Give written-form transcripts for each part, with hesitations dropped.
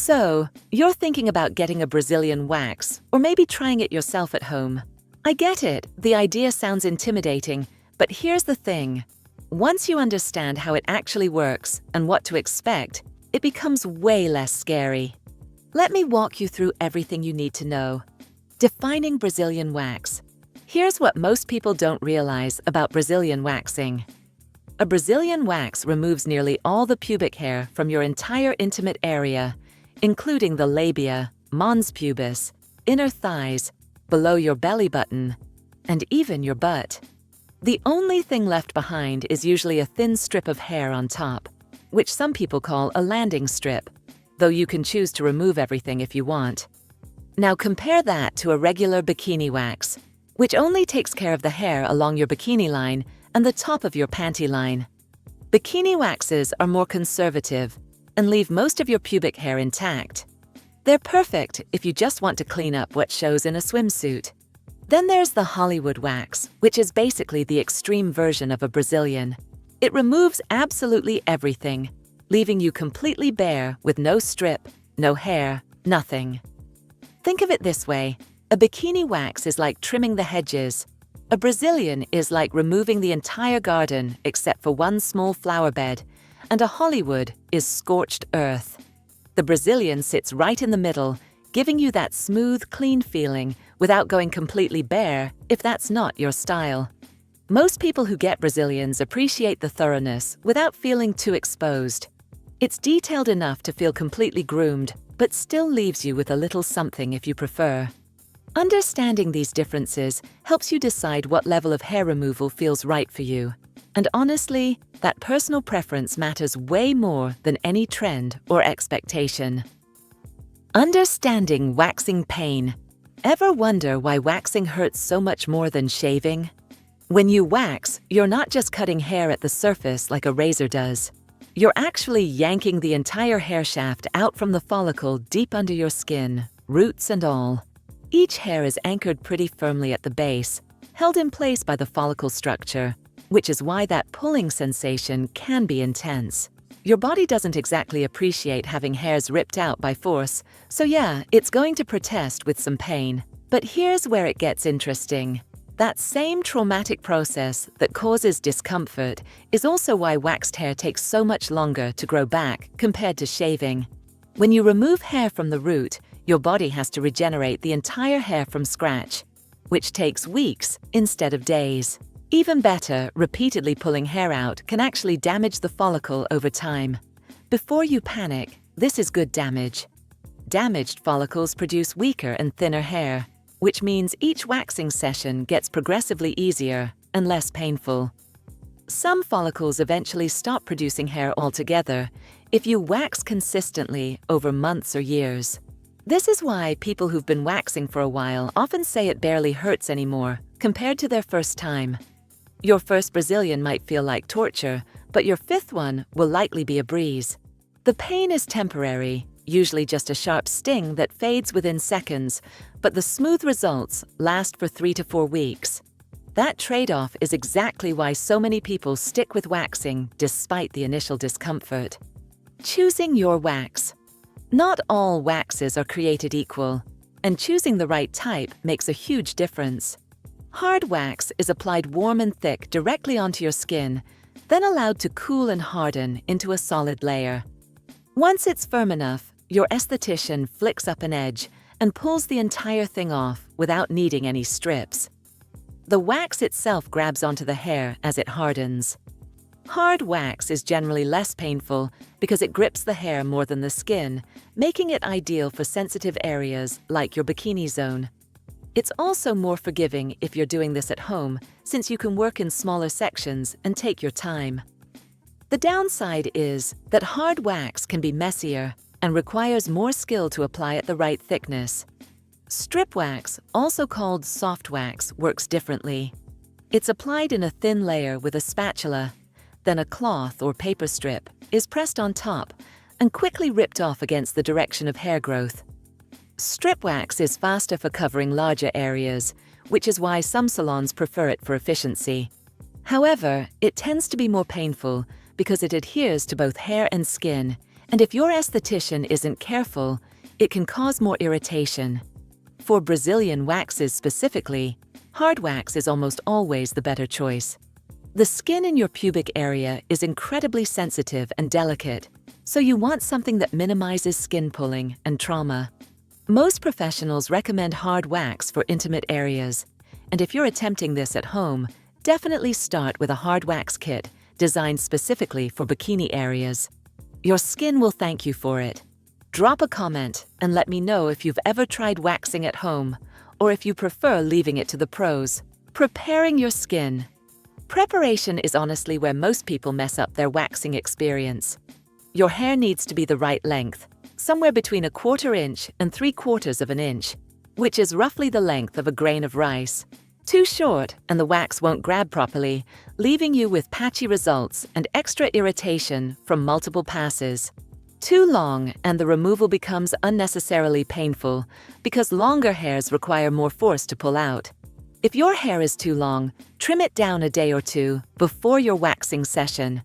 So, you're thinking about getting a Brazilian wax, or maybe trying it yourself at home. I get it, the idea sounds intimidating, but here's the thing. Once you understand how it actually works and what to expect, it becomes way less scary. Let me walk you through everything you need to know. Defining Brazilian wax. Here's what most people don't realize about Brazilian waxing. A Brazilian wax removes nearly all the pubic hair from your entire intimate area, including the labia, mons pubis, inner thighs, below your belly button, and even your butt. The only thing left behind is usually a thin strip of hair on top, which some people call a landing strip, though you can choose to remove everything if you want. Now compare that to a regular bikini wax, which only takes care of the hair along your bikini line and the top of your panty line. Bikini waxes are more conservative and leave most of your pubic hair intact. They're perfect if you just want to clean up what shows in a swimsuit. Then there's the Hollywood wax, which is basically the extreme version of a Brazilian. It removes absolutely everything, leaving you completely bare with no strip, no hair, nothing. Think of it this way. A bikini wax is like trimming the hedges. A Brazilian is like removing the entire garden except for one small flower bed, and a Hollywood is scorched earth. The Brazilian sits right in the middle, giving you that smooth, clean feeling without going completely bare if that's not your style. Most people who get Brazilians appreciate the thoroughness without feeling too exposed. It's detailed enough to feel completely groomed, but still leaves you with a little something if you prefer. Understanding these differences helps you decide what level of hair removal feels right for you. And honestly, that personal preference matters way more than any trend or expectation. Understanding waxing pain. Ever wonder why waxing hurts so much more than shaving? When you wax, you're not just cutting hair at the surface like a razor does. You're actually yanking the entire hair shaft out from the follicle deep under your skin, roots and all. Each hair is anchored pretty firmly at the base, held in place by the follicle structure, which is why that pulling sensation can be intense. Your body doesn't exactly appreciate having hairs ripped out by force, so yeah, it's going to protest with some pain. But here's where it gets interesting. That same traumatic process that causes discomfort is also why waxed hair takes so much longer to grow back compared to shaving. When you remove hair from the root, your body has to regenerate the entire hair from scratch, which takes weeks instead of days. Even better, repeatedly pulling hair out can actually damage the follicle over time. Before you panic, this is good damage. Damaged follicles produce weaker and thinner hair, which means each waxing session gets progressively easier and less painful. Some follicles eventually stop producing hair altogether if you wax consistently over months or years. This is why people who've been waxing for a while often say it barely hurts anymore compared to their first time. Your first Brazilian might feel like torture, but your fifth one will likely be a breeze. The pain is temporary, usually just a sharp sting that fades within seconds, but the smooth results last for 3 to 4 weeks. That trade-off is exactly why so many people stick with waxing despite the initial discomfort. Choosing your wax. Not all waxes are created equal, and choosing the right type makes a huge difference. Hard wax is applied warm and thick directly onto your skin, then allowed to cool and harden into a solid layer. Once it's firm enough, your esthetician flicks up an edge and pulls the entire thing off without needing any strips. The wax itself grabs onto the hair as it hardens. Hard wax is generally less painful because it grips the hair more than the skin, making it ideal for sensitive areas like your bikini zone. It's also more forgiving if you're doing this at home, since you can work in smaller sections and take your time. The downside is that hard wax can be messier and requires more skill to apply at the right thickness. Strip wax, also called soft wax, works differently. It's applied in a thin layer with a spatula. Then a cloth or paper strip is pressed on top and quickly ripped off against the direction of hair growth. Strip wax is faster for covering larger areas, which is why some salons prefer it for efficiency. However, it tends to be more painful because it adheres to both hair and skin And if your esthetician isn't careful, it can cause more irritation. For Brazilian waxes specifically, hard wax is almost always the better choice. The skin in your pubic area is incredibly sensitive and delicate, so you want something that minimizes skin pulling and trauma. Most professionals recommend hard wax for intimate areas, and if you're attempting this at home, definitely start with a hard wax kit designed specifically for bikini areas. Your skin will thank you for it. Drop a comment and let me know if you've ever tried waxing at home, or if you prefer leaving it to the pros. Preparing your skin. Preparation is honestly where most people mess up their waxing experience. Your hair needs to be the right length, somewhere between 1/4 inch and 3/4 of an inch, which is roughly the length of a grain of rice. Too short and the wax won't grab properly, leaving you with patchy results and extra irritation from multiple passes. Too long and the removal becomes unnecessarily painful because longer hairs require more force to pull out. If your hair is too long, trim it down a day or two before your waxing session.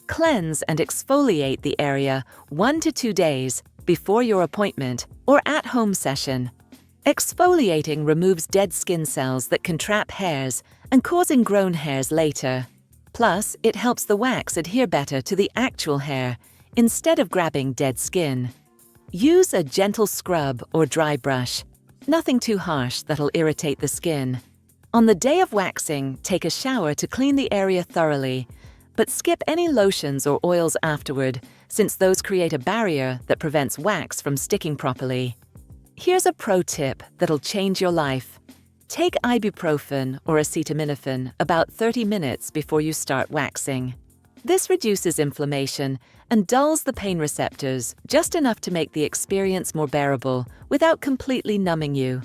Cleanse and exfoliate the area 1 to 2 days before your appointment or at-home session. Exfoliating removes dead skin cells that can trap hairs and cause ingrown hairs later. Plus, it helps the wax adhere better to the actual hair instead of grabbing dead skin. Use a gentle scrub or dry brush, nothing too harsh that'll irritate the skin. On the day of waxing, take a shower to clean the area thoroughly, but skip any lotions or oils afterward, since those create a barrier that prevents wax from sticking properly. Here's a pro tip that'll change your life. Take ibuprofen or acetaminophen about 30 minutes before you start waxing. This reduces inflammation and dulls the pain receptors just enough to make the experience more bearable without completely numbing you.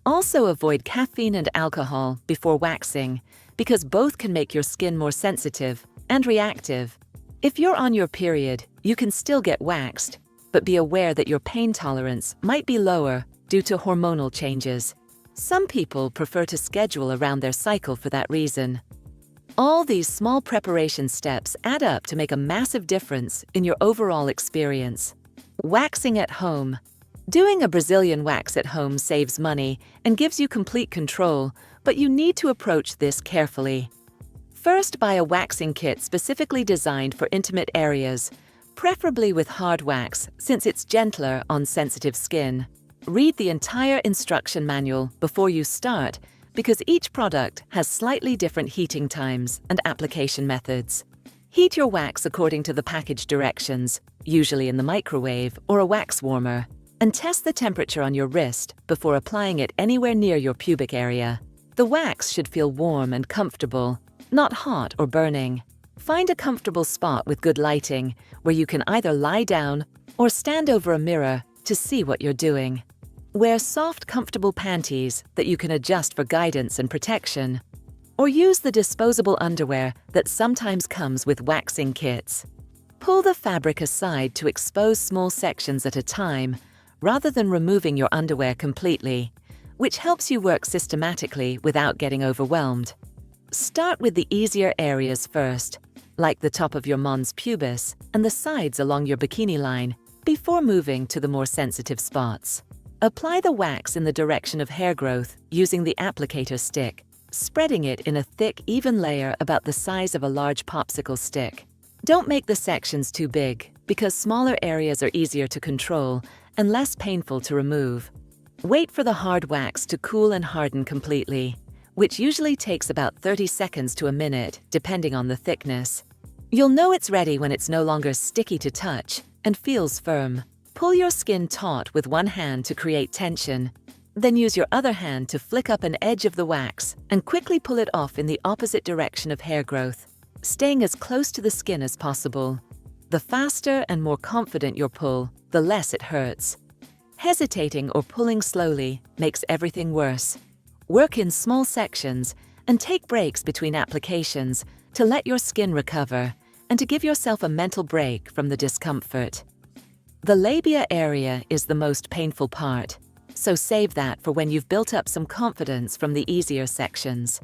Also avoid caffeine and alcohol before waxing, because both can make your skin more sensitive and reactive. If you're on your period, you can still get waxed, but be aware that your pain tolerance might be lower due to hormonal changes. Some people prefer to schedule around their cycle for that reason. All these small preparation steps add up to make a massive difference in your overall experience. Waxing at home. Doing a Brazilian wax at home saves money and gives you complete control, but you need to approach this carefully. First, buy a waxing kit specifically designed for intimate areas, preferably with hard wax since it's gentler on sensitive skin. Read the entire instruction manual before you start because each product has slightly different heating times and application methods. Heat your wax according to the package directions, usually in the microwave or a wax warmer, and test the temperature on your wrist before applying it anywhere near your pubic area. The wax should feel warm and comfortable, not hot or burning. Find a comfortable spot with good lighting where you can either lie down or stand over a mirror to see what you're doing. Wear soft, comfortable panties that you can adjust for guidance and protection. Or use the disposable underwear that sometimes comes with waxing kits. Pull the fabric aside to expose small sections at a time, rather than removing your underwear completely, which helps you work systematically without getting overwhelmed. Start with the easier areas first, like the top of your mons pubis and the sides along your bikini line, before moving to the more sensitive spots. Apply the wax in the direction of hair growth using the applicator stick, spreading it in a thick, even layer about the size of a large popsicle stick. Don't make the sections too big, because smaller areas are easier to control and less painful to remove. Wait for the hard wax to cool and harden completely, which usually takes about 30 seconds to a minute, depending on the thickness. You'll know it's ready when it's no longer sticky to touch and feels firm. Pull your skin taut with one hand to create tension. Then use your other hand to flick up an edge of the wax and quickly pull it off in the opposite direction of hair growth, staying as close to the skin as possible. The faster and more confident your pull, the less it hurts. Hesitating or pulling slowly makes everything worse. Work in small sections and take breaks between applications to let your skin recover and to give yourself a mental break from the discomfort. The labia area is the most painful part, so save that for when you've built up some confidence from the easier sections.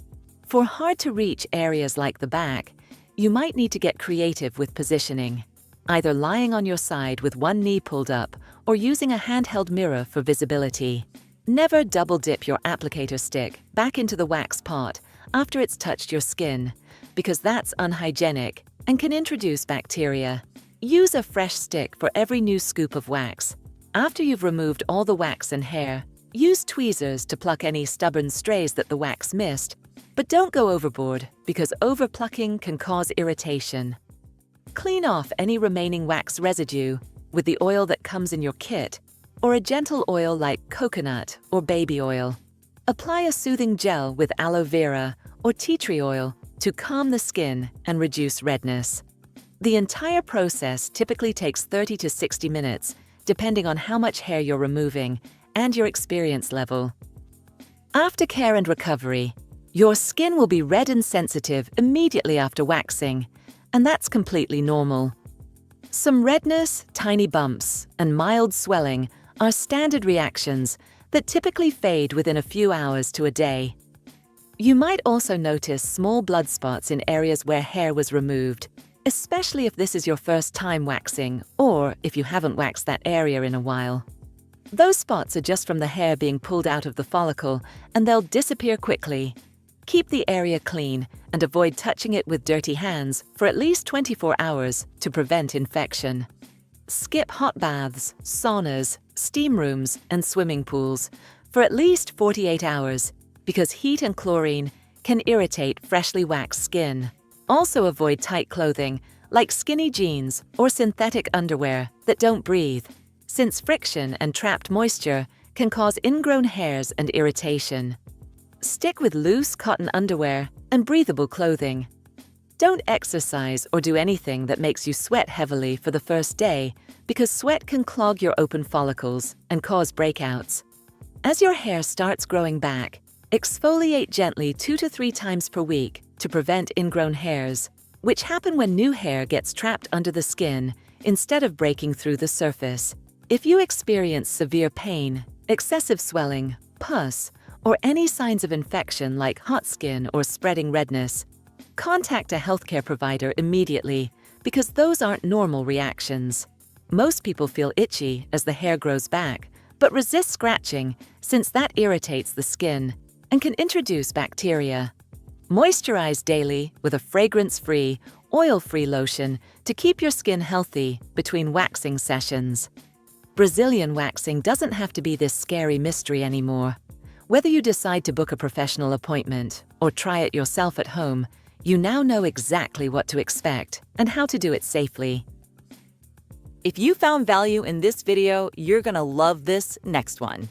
For hard-to-reach areas like the back, you might need to get creative with positioning. either lying on your side with one knee pulled up or using a handheld mirror for visibility. Never double dip your applicator stick back into the wax pot after it's touched your skin, because that's unhygienic and can introduce bacteria. Use a fresh stick for every new scoop of wax. After you've removed all the wax and hair, use tweezers to pluck any stubborn strays that the wax missed, but don't go overboard because overplucking can cause irritation. Clean off any remaining wax residue with the oil that comes in your kit, or a gentle oil like coconut or baby oil. Apply a soothing gel with aloe vera or tea tree oil to calm the skin and reduce redness. The entire process typically takes 30 to 60 minutes, depending on how much hair you're removing and your experience level. Aftercare and recovery. Your skin will be red and sensitive immediately after waxing, and that's completely normal. Some redness, tiny bumps, and mild swelling are standard reactions that typically fade within a few hours to a day. You might also notice small blood spots in areas where hair was removed, especially if this is your first time waxing or if you haven't waxed that area in a while. Those spots are just from the hair being pulled out of the follicle, and they'll disappear quickly. Keep the area clean and avoid touching it with dirty hands for at least 24 hours to prevent infection. Skip hot baths, saunas, steam rooms, and swimming pools for at least 48 hours because heat and chlorine can irritate freshly waxed skin. Also avoid tight clothing like skinny jeans or synthetic underwear that don't breathe, since friction and trapped moisture can cause ingrown hairs and irritation. Stick with loose cotton underwear and breathable clothing. Don't exercise or do anything that makes you sweat heavily for the first day because sweat can clog your open follicles and cause breakouts. As your hair starts growing back, exfoliate gently 2 to 3 times per week to prevent ingrown hairs, which happen when new hair gets trapped under the skin instead of breaking through the surface. If you experience severe pain, excessive swelling, pus, or any signs of infection like hot skin or spreading redness, contact a healthcare provider immediately because those aren't normal reactions. Most people feel itchy as the hair grows back, but resist scratching since that irritates the skin and can introduce bacteria. Moisturize daily with a fragrance-free, oil-free lotion to keep your skin healthy between waxing sessions. Brazilian waxing doesn't have to be this scary mystery anymore. Whether you decide to book a professional appointment or try it yourself at home, you now know exactly what to expect and how to do it safely. If you found value in this video, you're gonna love this next one.